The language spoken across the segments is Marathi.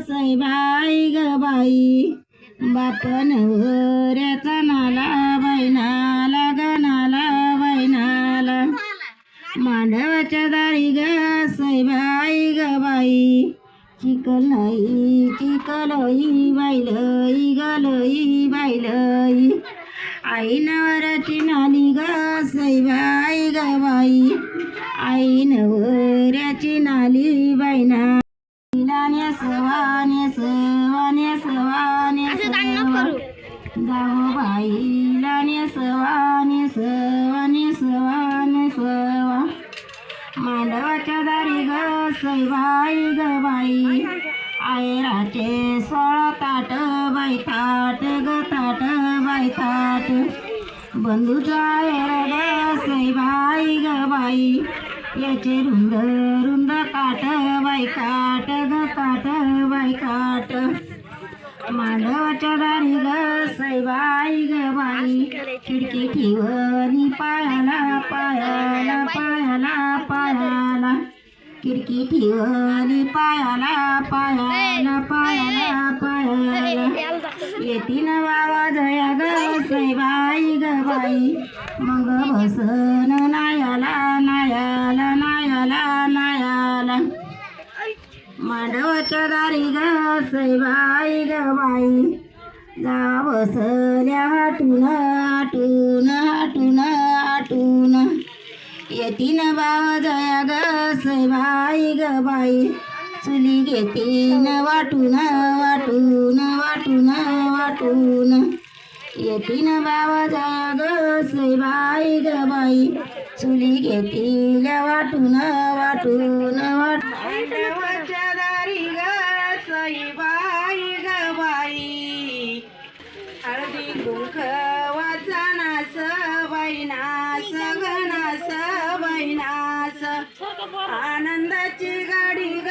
सैबाई ग बाई, बाप नवऱ्याचा नाला बाई नाला ग नाला बाई नाला, मांडवाच्या दारी ग सैबाई ग बाई, चिकल नाही चिकलई बाईलई गलई बाईलई, आई नवऱ्याची नाली ग सैबाई ग बाई, आई नवऱ्याची नाली बाई नाला, नेसवा नेसवा नेसवा नेसवा, जाऊ बाईला नेसवा नेसवा नेसवा नेसवा, मांडवाच्या दारी ग सैबाई ग बाई, आयराचे 16 ताट बाई ताट ग ताट बाई ताट, बंधूचा आयर ग सैबाई ग बाई, याचे रुंद रुंद काट बाई काट ग काट बाई काट, मांडवाच्या दारी ग सैबाई ग बाई, खिडकी ठेवली पायाला पायाला पायाला पायाला, खिडकी ठेवली पायाला पायाला पायाला पायाला, येतीन बाबा जया ग सैबाई ग बाई, मग बसन नायाला नायाला नायाला नायाला, मांडवाच्या दारी ग सैबाई ग बाई, जा बसल्या हाटून हाटून हाटून हाटून, येतीन बाबा जया ग सैबाई ग बाई, चुली घेतीन वाटून वाटून वाटून वाटून, येतीन बाबा जया ग सैबाई ग बाई, चुली घेतील वाटून वाटून वाटून, मांडवाच्या दारी ग सैबाई ग बाई, हळदी कुंक वाचनास बाई नास ग नास बाई नास, आनंदाची गाडी ग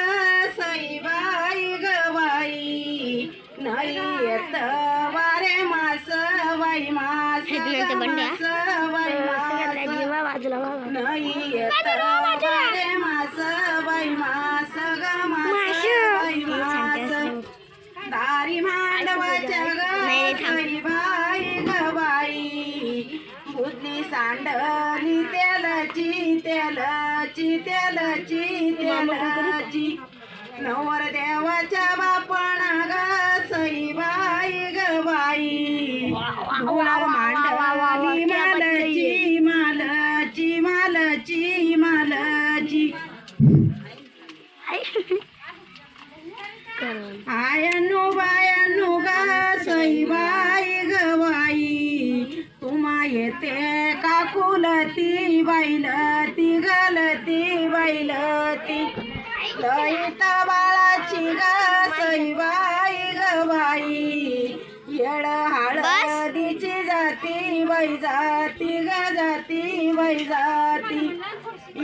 सैबाई ग बाई, नाही येत वारे मास बाई मास ग मास बाई मास, नाही येत वारे मास बाई मास ग मास बाई मास, दारी मांडवाच्या ग सैबाई ग बाई, बुद्धी सांडली तेलाची तेलाची तेलाची तेलाची, नवर देवाच्या बापणा ग सैबाई ग बाई, धुळा मांडली मालची मालची मालची मालची, आयनु बायनु ग सैबाई ग बाई, तुम्हा येते काकुलती बाईलती गलती बाईलती, लईत बाळाची ग सैबाई ग बाई, येळ हळदीची जाती बाई जाती ग जाती बाई जाती,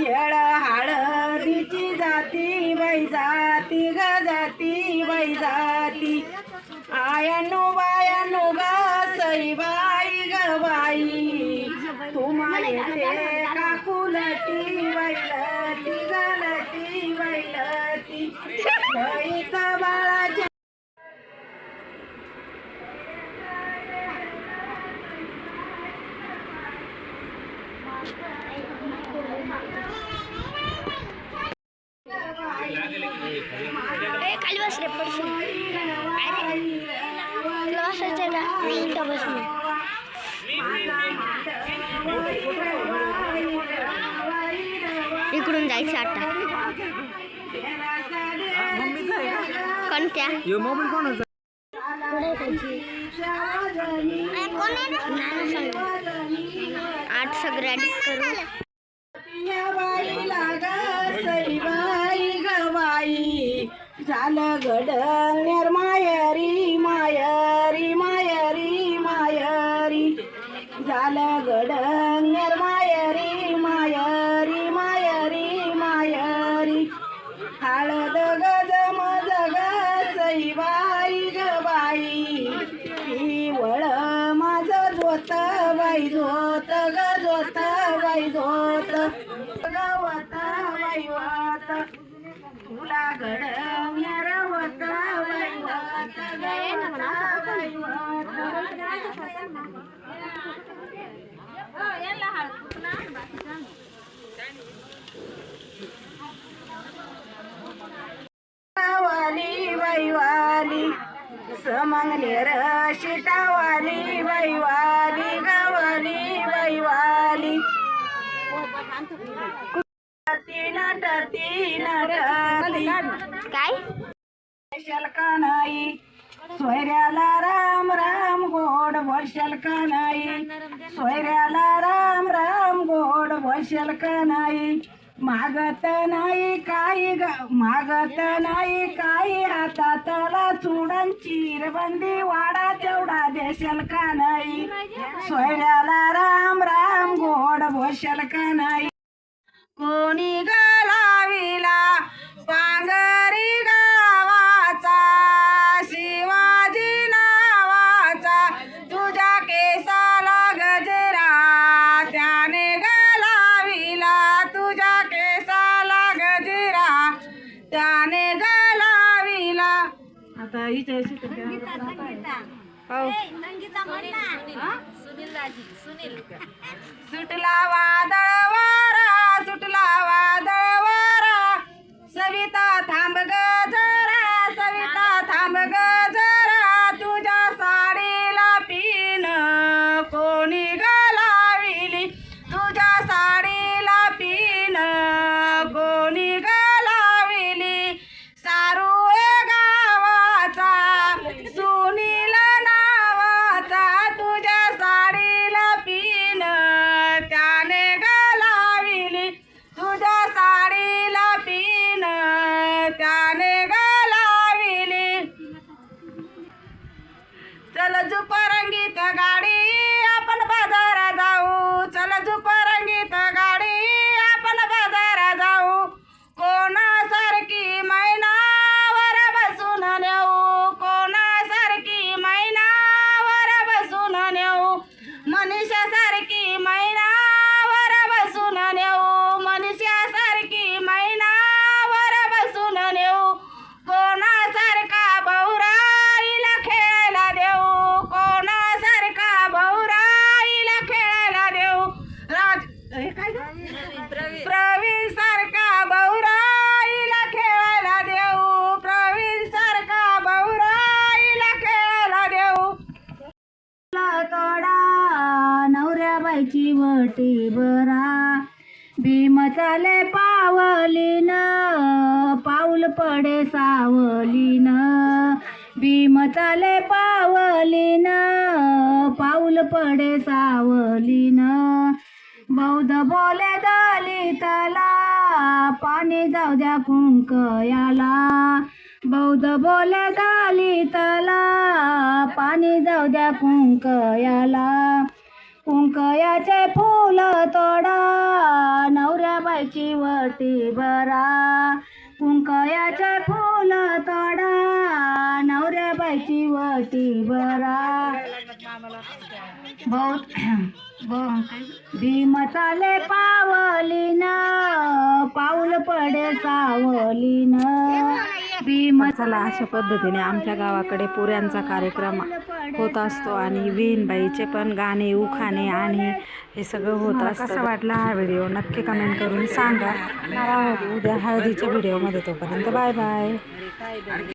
येळ हळदीची जाती बाई जाती ग जाती बाई जाती, आयनु बायनु ग सैबाई ग बाई, तुम्हा येते काकुलती बाईलती गलती बाईलती, लईत बाळाच्या खाली बस रे पडशील, तुला बसायचं ना उलटा बस मी, इकडून जायचं आता, कोणत्या मोबाईल कोणाचा? आठ सगळं ॲडिट करू, सैबाई ग बाई, झालं घडण्यार मायारी मायारी मायारी मायारी, झालं घडण्यार मायारी मायारी मायारी मायारी, हळद गज मज ग सैबाई ग बाई, ही वळ माझं जोत बाई जोत ग जोत बाई जोत, गवत बाई वत, तुला घडण्यार वत वाली वैवाली समंगनेर शिटावाली वैवाली गवाली वैवाली तीन काय शलकानाई सोयऱ्याला राम राम गोड बोलशाल का नाही सोयऱ्याला राम राम गोड बोलशाल का नाही मागत नाही काही हातातला चुडन चिरबंदी वाडा तेवढा देशाल का नाही सोयऱ्याला राम राम गोड बोलशाल का नाही कोणी गलाविला पांगरी गावाचा शिवाजी नावाचा तुझ्या केसाला गजरा त्याने गलाविला तुझ्या केसाला गजरा त्याने गलाविला आता हिच्या सुटला वादळ वारा सुटला वादळ वारा सविता थांब ग जरा सविता थांब ग जरा तुझ्या साडीला पिन कोणी गलाविली तुझ्या साडीला पिन कोणी गलाविली सारू गावाचा सुनील नावाचा तुझ्या साडीला पिन त्याने गलाविली तुझ्या साडीला पिन त्याने गलाविली चल जुपरंगीत गाडी आपण बाजारा जाऊ चल जुपरंगीत गाडी आपण बाजारा जाऊ कोणासारखी मैनावर बसून नेऊ कोणासारखी मैनावर बसून नेऊ मनुष्यासारखी मैनावर बसून नेऊ मनुष्यासारखी मैनावर बसून नेऊ कोणासारखा बहुराईला खेळायला देऊ कोणासारखा बहुराईला खेळायला देऊ प्रवीण सारखा बहुराईला खेळायला देऊ प्रवीण सारखा बहुराईला खेळायला देऊ तोडा नवऱ्या बाईची वटी बरा भीम चाले पावलीन पाऊल पडे सावलीन भीम चाले पावलीन पाऊल पडे सावलीन बौद्ध बोले दलिताला पाणी जाऊ द्या कुंकयाला बौद्ध बोले दलिताला पाणी जाऊ द्या कुंकयाला कुंकयाचे फूल तोडा नवऱ्या बाईची वटी भरा कुंकयाचे फूल तोडा नवऱ्या बाईची वटी भरा भीम चाले पावलीन पाऊल पडे सावलीन भीम चला अशा पद्धतीने आमच्या गावाकडे पुऱ्यांचा कार्यक्रम होत असतो आणि विहीनबाईचे पण गाणे उखाणे आणि हे सगळं होत असतं. कसा वाटला हा व्हिडिओ नक्की कमेंट करून सांगा. उद्या हळदीच्या व्हिडिओमध्ये तोपर्यंत बाय बाय.